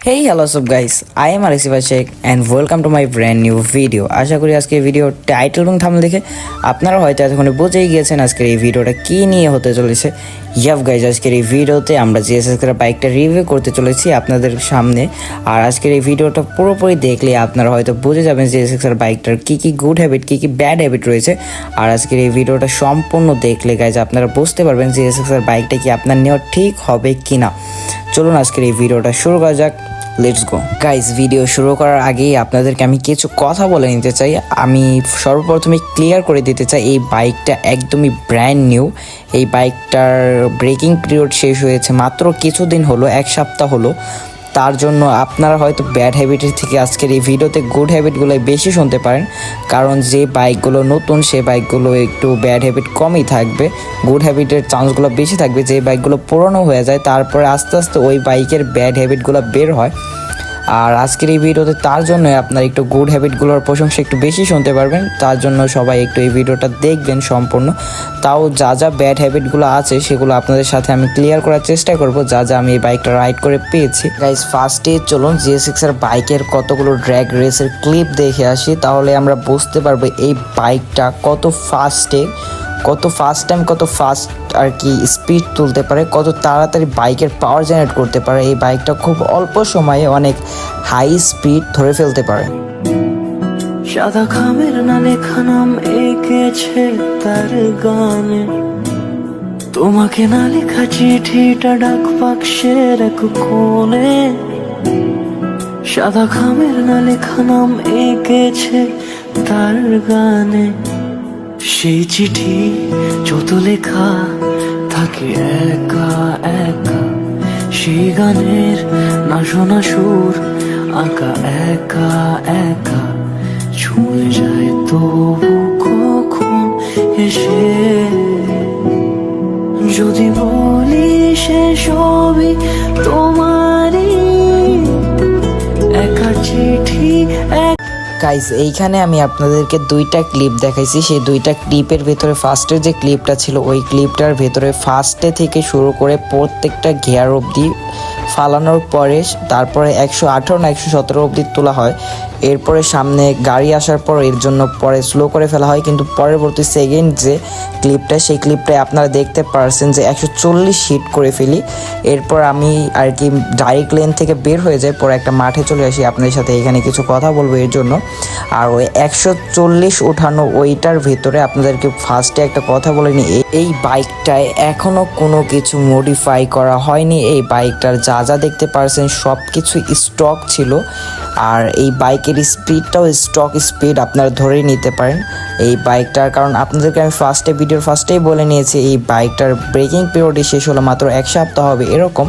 Hey, hello, what's up guys? I am Arisiba Sheikh and welcome to my brand new video. আশা করি আজকে video title এবং thumbnail দেখে আপনারা হয়তো এতক্ষণে বুঝেই গিয়েছেন আজকের এই ভিডিওটা কি নিয়ে হতে চলেছে। গাইজ, আজকের এই ভিডিওতে আমরা জিএসএক্স এর বাইকটা রিভিউ করতে চলেছি আপনাদের সামনে। আর আজকের এই ভিডিওটা পুরোপুরি দেখলে আপনারা হয়তো বুঝে যাবেন জিএসএক্স এর বাইকটার কি গুড হ্যাবিট কি ব্যাড হ্যাবিট রয়েছে। আর আজকের এই ভিডিওটা সম্পূর্ণ দেখলে গাইজ আপনারা বুঝতে পারবেন জিএসএক্স এর বাইকটা কি আপনার নেওয়া ঠিক হবে কিনা। চলুন আজকের এই ভিডিওটা শুরু করা যাক। Let's go guys. ভিডিও শুরু করার আগেই আপনাদেরকে আমি কিছু কথা বলে নিতে চাই। আমি সর্বপ্রথমে ক্লিয়ার করে দিতে চাই এই বাইকটা একদমই ব্র্যান্ড নিউ। এই বাইকটার ব্রেকিং পিরিয়ড শেষ হয়েছে মাত্র কিছুদিন হলো, এক সপ্তাহ হলো। তার জন্য আপনারা হয়তো ব্যাড হ্যাবিটের থেকে আজকের এই ভিডিওতে গুড হ্যাবিটগুলো বেশি শুনতে পারেন, কারণ যে বাইকগুলো নতুন সে বাইকগুলো একটু ব্যাড হ্যাবিট কমই থাকবে, গুড হ্যাবিটের চান্সগুলো বেশি থাকবে। যে বাইকগুলো পুরনো হয়ে যায় তারপরে আস্তে আস্তে ওই বাইকের ব্যাড হ্যাবিটগুলো বের হয়। আর আজকের এই ভিডিওতে তার জন্য আপনার একটু গুড হ্যাবিটগুলোর প্রশংসা একটু বেশি শুনতে পারবেন। তার জন্য সবাই একটু এই ভিডিওটা দেখবেন সম্পূর্ণ। তাও যা ব্যাড হ্যাবিটগুলো আছে সেগুলো আপনাদের সাথে আমি ক্লিয়ার করার চেষ্টা করব, যা আমি এই বাইকটা রাইড করে পেয়েছি। গাইজ, ফার্স্টে চলুন জিএসএক্স এর বাইকের কতগুলো ড্র্যাগ রেসের ক্লিপ দেখে আসি, তাহলে আমরা বুঝতে পারবো এই বাইকটা কত ফাস্ট আর কি স্পিড তুলতে পারে, কত তাড়াতাড়ি বাইকের পাওয়ার জেনারেট করতে পারে। এই বাইকটা খুব অল্প সময়ে অনেক হাই স্পিড ধরে ফেলতে পারে। সাদা খামের না লেখা নাম এঁকেছে তার গানে, তোমাকে না লেখা চিঠিটা ডাক বাক্সের এক কোণে। সাদা খামের না লেখা নাম এঁকেছে তার গানে, সেই চিঠি যত লেখা থাকে একা একা, সেই গানের না শোনা সুর আঁকা একা একা, ছুঁয়ে যায় তবু কখন এসে। যদি বলি সে সবই তোমারই একা চিঠি। গাইজ, এইখানে আমি আপনাদেরকে দুইটা ক্লিপ দেখাইছি। সেই দুইটা ক্লিপের ভেতরে ফার্স্টের যে ক্লিপটা ছিল ওই ক্লিপটার ভেতরে ফার্স্টে থেকে শুরু করে প্রত্যেকটা গিয়ার অবধি ফালানোর পরে তারপরে 118 না 117 অবধি তোলা হয়। এরপরে সামনে গাড়ি আসার পর এর জন্য পরে স্লো করে ফেলা হয়, কিন্তু পরবর্তী সেকেন্ড যে ক্লিপটা সেই ক্লিপটায় আপনারা দেখতে পারছেন যে 140 হিট করে ফেলি। এরপর আমি আর কি ডাইরেক্ট লেন থেকে বের হয়ে যাই, পরে একটা মাঠে চলে আসি আপনাদের সাথে এখানে কিছু কথা বলবো এর জন্য। আর ওই 140 ওঠানো ওইটার ভেতরে আপনাদেরকে ফার্স্টে একটা কথা বলে নিই, এই বাইকটায় এখনও কোনো কিছু মডিফাই করা হয়নি। এই বাইকটার যা দেখতে পারছেন সব কিছু স্টক ছিল। আর এই বাইকের স্পিডটাও স্টক স্পিড আপনারা ধরেই নিতে পারেন এই বাইকটার, কারণ আপনাদেরকে আমি ভিডিওর ফার্স্টেই বলে নিয়েছি এই বাইকটার ব্রেকিং পিরিয়ডই শেষ হলো মাত্র এক সপ্তাহ হবে এরকম।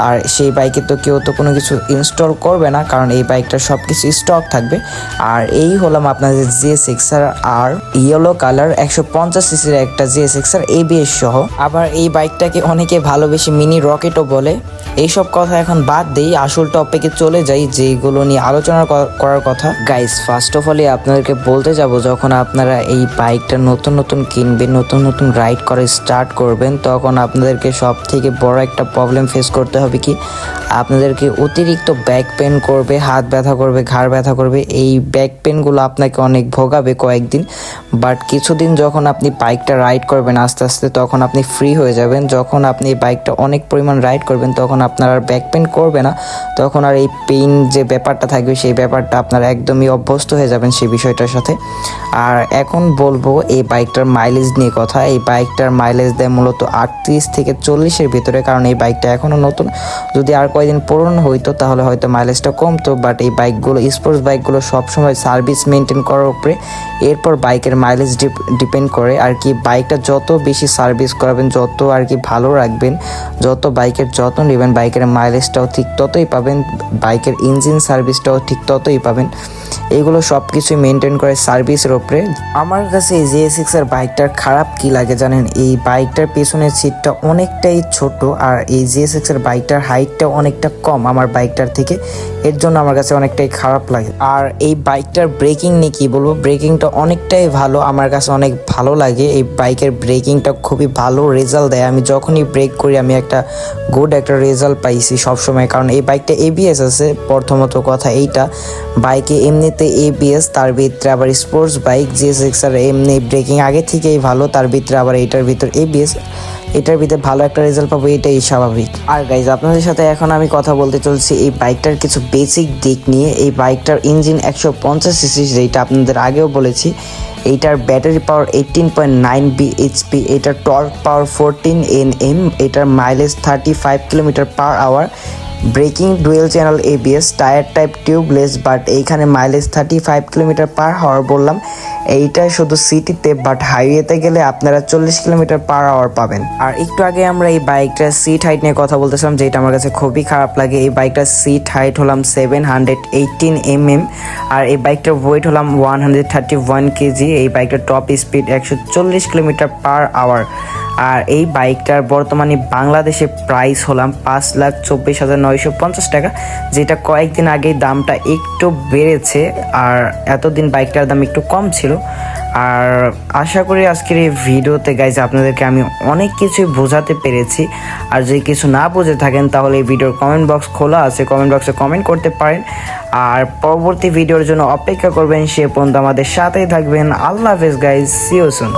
আর সেই বাইকে তো কেউ তো কোনো কিছু ইনস্টল করবে না, কারণ এই বাইকটার সব কিছু স্টক থাকবে। আর এই হলাম আপনাদের জিএসএক্স আর ইয়েলো কালার 150 সিসির একটা জিএসএক্স আর এবিএস সহ। আবার এই বাইকটাকে অনেকে ভালোবেসে মিনি রকেটও বলে। এইসব কথা এখন বাদ দিই, আসল টপিকে চলে যাই যেগুলো নিয়ে আলোচনা করার কথা। গাইস, ফার্স্ট অফ অল আপনাদেরকে বলতে যাব, যখন আপনারা এই বাইকটা নতুন কিনবেন, নতুন রাইড করে স্টার্ট করবেন, তখন আপনাদেরকে সব থেকে বড় একটা প্রবলেম ফেস করতে হবে কি, আপনাদেরকে অতিরিক্ত ব্যাক পেন করবে, হাত ব্যথা করবে, ঘাড় ব্যথা করবে। এই ব্যাক পেনগুলো আপনাকে অনেক ভোগাবে কয়েকদিন, বাট কিছুদিন যখন আপনি বাইকটা রাইড করবেন আস্তে আস্তে তখন আপনি ফ্রি হয়ে যাবেন। যখন আপনি এই বাইকটা অনেক পরিমাণ রাইড করবেন তখন আপনার আর ব্যাক পেন করবে না, তখন আর এই পেইন যে ব্যাপারটা থাকবে সেই ব্যাপারটা আপনারা একদমই অভ্যস্ত হয়ে যাবেন সেই বিষয়টার সাথে। আর এখন বলবো এই বাইকটার মাইলেজ নিয়ে কথা। এই বাইকটার মাইলেজ দেয় মূলত 38 থেকে 40-এর ভিতরে, কারণ এই বাইকটা এখনও নতুন। যদি আর কয়েকদিন পুরনো হইতো তাহলে হয়তো মাইলেজটা কমতো, বাট এই বাইকগুলো স্পোর্টস বাইকগুলো সবসময় সার্ভিস মেনটেন করার উপরে এরপর বাইকের মাইলেজ ডিপেন্ড করে। আর কি বাইকটা যত বেশি সার্ভিস করাবেন, যত আর কি ভালো রাখবেন, যত বাইকের যত্ন নেবেন, বাইকের মাইলেজটাও ঠিক ততই পাবেন, বাইকের ইঞ্জিন সার্ভিসটাও ঠিক ততই পাবেন। এগুলো সব কিছুই মেনটেন করে সার্ভিসের উপরে। আমার কাছে এই GSX এর বাইকটার খারাপ কি লাগে জানেন, এই বাইকটার পেছনের সিটটা অনেকটাই ছোট আর এই GSX এর বাইকটার হাইটটা অনেকটা কম আমার বাইকটার থেকে, এর জন্য আমার কাছে অনেকটাই খারাপ লাগে। আর এই বাইকটার ব্রেকিং নিয়ে কি বলবো, ব্রেকিংটা অনেকটাই ভালো, আমার কাছে অনেক ভালো লাগে। এই বাইকের ব্রেকিংটা খুবই ভালো রেজাল্ট দেয়, আমি যখনই ব্রেক করি আমি একটা গুড একটা রেজাল্ট পাইছি সবসময়, কারণ এই বাইকটা ABS আছে। প্রথমত কথা এইটা, বাইকে এমনিতে ABS, তার ভিতরে আবার স্পোর্টস বাইক GSX আর এমনি ব্রেকিং আগে থেকেই ভালো, তার ভিতরে আবার এইটার ভিতর ABS, এটার ভিতরে ভালো একটা রেজাল্ট পাবো, এটাই স্বাভাবিক। আর গাইজ আপনাদের সাথে এখন আমি কথা বলতে চলছি এই বাইকটার কিছু বেসিক দিক নিয়ে। এই বাইকটার ইঞ্জিন 150cc, যেটা আপনাদের আগেও বলেছি। এইটার ব্যাটারি পাওয়ার 18.9 bhp, এটার টর্ক পাওয়ার 14 Nm, এটার mileage 35 km/h, breaking dual channel ABS, tyre type tubeless, but এইখানে মাইলেজ 35 km/h বললাম, এইটা শুধু সিটিতে, বাট হাইওয়েতে গেলে আপনারা 40 km/h পাবেন। আর একটু আগে আমরা এই বাইকটার সিট হাইট নিয়ে কথা বলতেছিলাম, যেটা আমার কাছে খুবই খারাপ লাগে। এই বাইকটার সিট হাইট হলাম 718 mm, আর এই বাইকটার ওয়েট হলাম 131 kg। এই বাইকটার টপ স্পিড 140 km/h। আর এই বাইকটার বর্তমানে বাংলাদেশে প্রাইস হলাম 5,24,950 টাকা, যেটা কয়েকদিন আগেই দামটা একটু বেড়েছে, আর এতদিন বাইকটার দাম একটু কম ছিল। আর আশা করি আজকের এই ভিডিওতে গাইজ আপনাদেরকে আমি অনেক কিছুই বোঝাতে পেরেছি। আর যদি কিছু না বুঝে থাকেন তাহলে এই ভিডিওর কমেন্ট বক্স খোলা আছে, কমেন্ট বক্সে কমেন্ট করতে পারেন। আর পরবর্তী ভিডিওর জন্য অপেক্ষা করবেন, সে পর্যন্ত আমাদের সাথেই থাকবেন। আল্লাহ হাফেজ গাইজ, সি ইউ সুন।